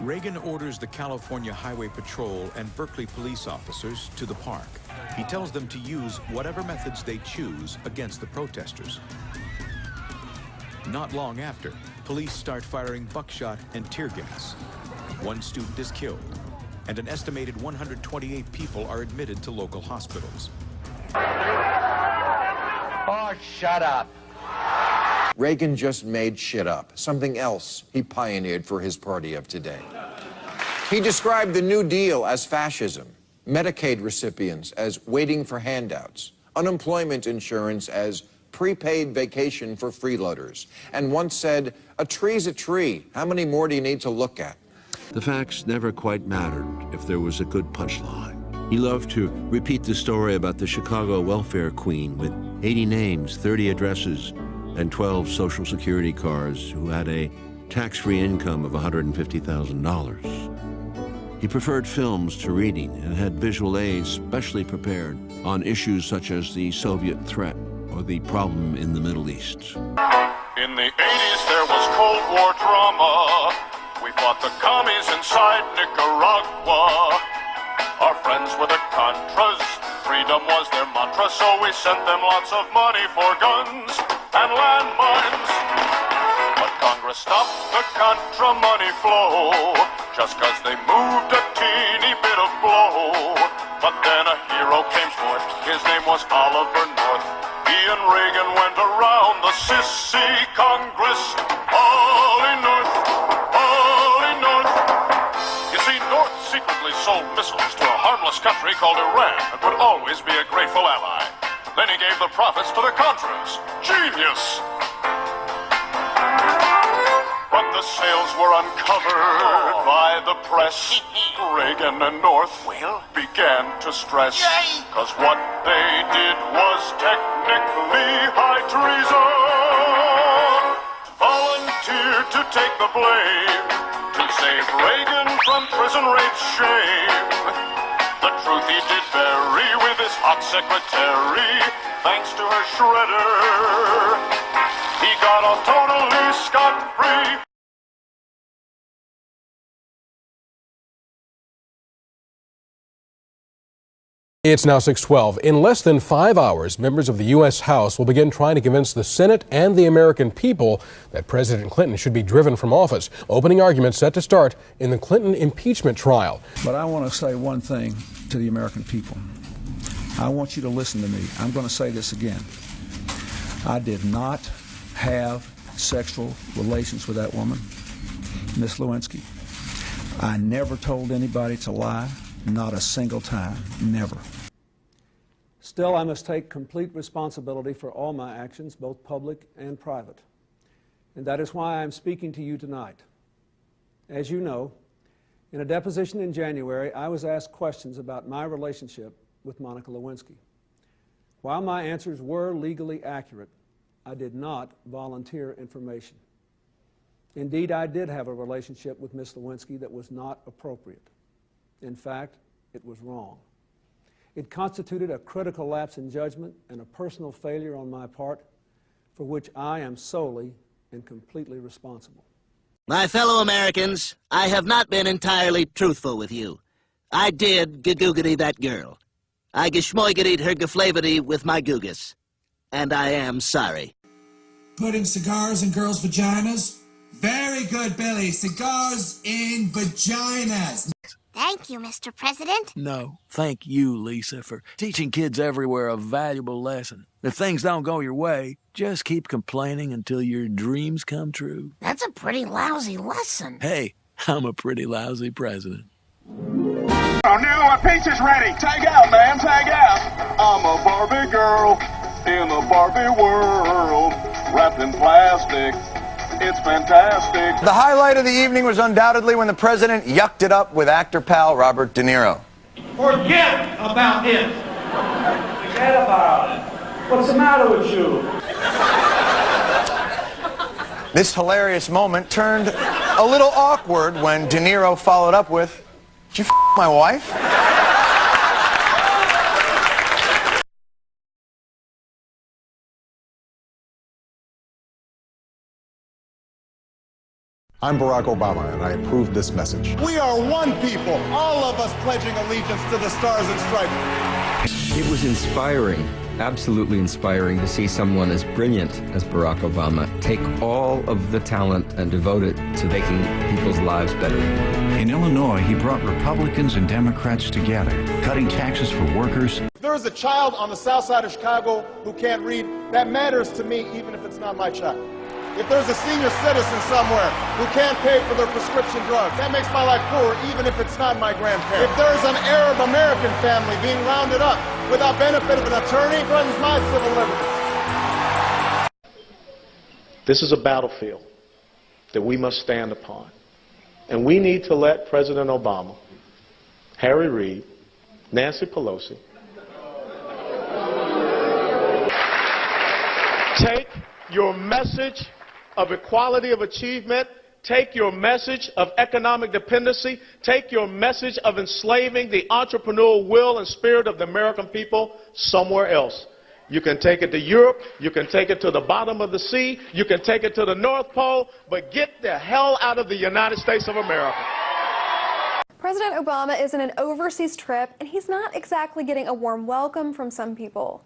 Reagan orders the California Highway Patrol and Berkeley police officers to the park. He tells them to use whatever methods they choose against the protesters. Not long after, police start firing buckshot and tear gas. One student is killed, and an estimated 128 people are admitted to local hospitals. Oh, shut up. Reagan just made shit up, something else he pioneered for his party of today. He described the New Deal as fascism, Medicaid recipients as waiting for handouts, unemployment insurance as prepaid vacation for freeloaders, and once said, "A tree's a tree. How many more do you need to look at?" The facts never quite mattered if there was a good punchline. He loved to repeat the story about the Chicago welfare queen with 80 names, 30 addresses, and 12 Social Security cards who had a tax-free income of $150,000. He preferred films to reading and had visual aids specially prepared on issues such as the Soviet threat or the problem in the Middle East. In the 80s there was Cold War drama. We fought the commies inside Nicaragua. Our friends were the Contras. Freedom was their mantra, so we sent them lots of money for guns and landmines. But Congress stopped the Contra money flow just cause they moved a teeny bit of blow. But then a hero came forth. His name was Oliver North. He and Reagan went around the sissy Congress. Ollie North, Ollie North. You see, North secretly sold missiles to a harmless country called Iran and would always be a grateful ally. Then he gave the profits to the Contras. Genius! But the sales were uncovered by the press. Reagan and North began to stress. Cause what they did was technically high treason. Volunteered to take the blame to save Reagan from prison rape shame. The truth he did bury with his hot secretary. Thanks to her shredder, he got off totally scot-free. It's now 6:12. In less than 5 hours, members of the U.S. House will begin trying to convince the Senate and the American people that President Clinton should be driven from office. Opening arguments set to start in the Clinton impeachment trial. But I want to say one thing to the American people. I want you to listen to me. I'm going to say this again. I did not have sexual relations with that woman, Miss Lewinsky. I never told anybody to lie. Not a single time. Never. Still, I must take complete responsibility for all my actions, both public and private. And that is why I'm speaking to you tonight. As you know, in a deposition in January, I was asked questions about my relationship with Monica Lewinsky. While my answers were legally accurate, I did not volunteer information. Indeed, I did have a relationship with Ms. Lewinsky that was not appropriate. In fact, it was wrong. It constituted a critical lapse in judgment and a personal failure on my part for which I am solely and completely responsible. My fellow Americans, I have not been entirely truthful with you. I did gagoogity that girl. I geschmoigitied her geflavity with my googus. And I am sorry. Putting cigars in girls' vaginas? Very good, Billy. Cigars in vaginas. Thank you, Mr. President. No, thank you, Lisa, for teaching kids everywhere a valuable lesson. If things don't go your way, just keep complaining until your dreams come true. That's a pretty lousy lesson. Hey, I'm a pretty lousy president. Oh, now my piece is ready. Tag out, man, tag out. I'm a Barbie girl in the Barbie world, wrapped in plastic. It's fantastic. The highlight of the evening was undoubtedly when the president yucked it up with actor pal Robert De Niro. Forget about it. Forget about it. What's the matter with you? This hilarious moment turned a little awkward when De Niro followed up with, Did you f my wife? I'm Barack Obama, and I approve this message. We are one people, all of us pledging allegiance to the Stars and Stripes. It was inspiring, absolutely inspiring, to see someone as brilliant as Barack Obama take all of the talent and devote it to making people's lives better. In Illinois, he brought Republicans and Democrats together, cutting taxes for workers. If there is a child on the south side of Chicago who can't read, that matters to me, even if it's not my child. If there's a senior citizen somewhere who can't pay for their prescription drugs, that makes my life poor, even if it's not my grandparents. If there's an Arab American family being rounded up without benefit of an attorney, threatens my civil liberties. This is a battlefield that we must stand upon. And we need to let President Obama, Harry Reid, Nancy Pelosi, take your message of equality of achievement, take your message of economic dependency, take your message of enslaving the entrepreneurial will and spirit of the American people somewhere else. You can take it to Europe, you can take it to the bottom of the sea, you can take it to the North Pole, but get the hell out of the United States of America. President Obama is in an overseas trip, and he's not exactly getting a warm welcome from some people.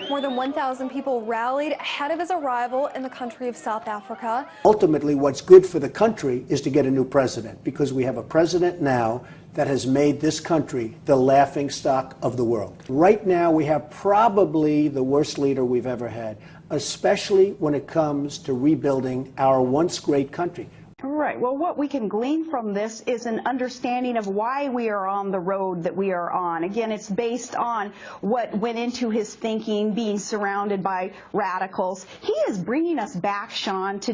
More than 1,000 people rallied ahead of his arrival in the country of South Africa. Ultimately, what's good for the country is to get a new president, because we have a president now that has made this country the laughingstock of the world. Right now, we have probably the worst leader we've ever had, especially when it comes to rebuilding our once great country. Right. Well, what we can glean from this is an understanding of why we are on the road that we are on. Again, it's based on what went into his thinking, being surrounded by radicals. He is bringing us back, Sean, to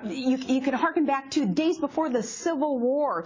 you can harken back to days before the Civil War.